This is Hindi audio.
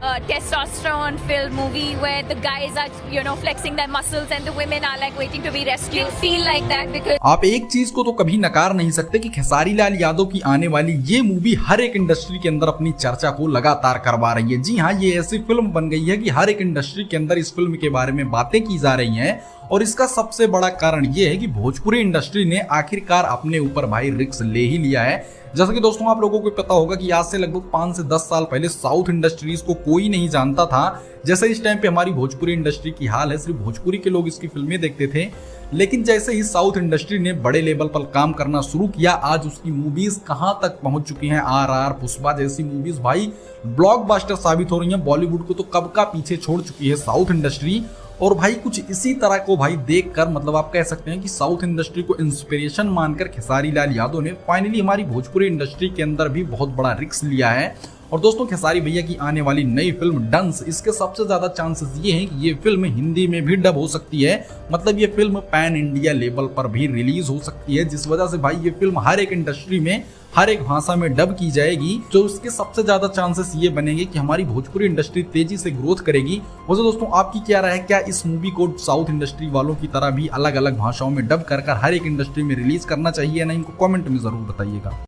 testosterone filled movie where the guys are, flexing their muscles and the women are like waiting to be rescued. Feel like that because आप एक चीज को तो कभी नकार नहीं सकते कि खेसारी लाल यादव की आने वाली ये मूवी हर एक इंडस्ट्री के अंदर अपनी चर्चा को लगातार करवा रही है। जी हाँ, ये ऐसी फिल्म बन गई है कि हर एक इंडस्ट्री के अंदर इस फिल्म के बारे में बातें की जा रही हैं और इसका सबसे बड़ा कारण ये है कि भोजपुरी इंडस्ट्री ने आखिरकार अपने ऊपर भाई रिस्क ले ही लिया है। जैसा कि दोस्तों आप लोगों को पता होगा कि आज से लगभग 5 से 10 साल पहले साउथ इंडस्ट्रीज को कोई नहीं जानता था। जैसे इस टाइम पे हमारी भोजपुरी इंडस्ट्री की हाल है, सिर्फ भोजपुरी के लोग इसकी फिल्में देखते थे, लेकिन जैसे ही साउथ इंडस्ट्री ने बड़े लेवल पर काम करना शुरू किया, आज उसकी मूवीज कहां तक पहुंच चुकी हैं। RR, पुष्पा जैसी मूवीज भाई ब्लॉकबस्टर साबित हो रही हैं। बॉलीवुड को तो कब का पीछे छोड़ चुकी है साउथ इंडस्ट्री। और भाई कुछ इसी तरह को भाई देखकर मतलब आप कह सकते हैं कि साउथ इंडस्ट्री को इंस्पिरेशन मानकर खेसारी लाल यादव ने फाइनली हमारी भोजपुरी इंडस्ट्री के अंदर भी बहुत बड़ा रिस्क लिया है। और दोस्तों खेसारी भैया की आने वाली नई फिल्म डंस, इसके सबसे ज्यादा चांसेस ये हैं कि ये फिल्म हिंदी में भी डब हो सकती है। मतलब ये फिल्म पैन इंडिया लेवल पर भी रिलीज हो सकती है, जिस वजह से भाई ये फिल्म हर एक इंडस्ट्री में हर एक भाषा में डब की जाएगी। तो इसके सबसे ज्यादा चांसेस ये बनेंगे कि हमारी भोजपुरी इंडस्ट्री तेजी से ग्रोथ करेगी। वैसे दोस्तों आपकी क्या राय है, क्या इस मूवी को साउथ इंडस्ट्री वालों की तरह भी अलग अलग भाषाओं में डब कर हर एक इंडस्ट्री में रिलीज करना चाहिए या नहीं? इनको कमेंट में जरूर बताइएगा।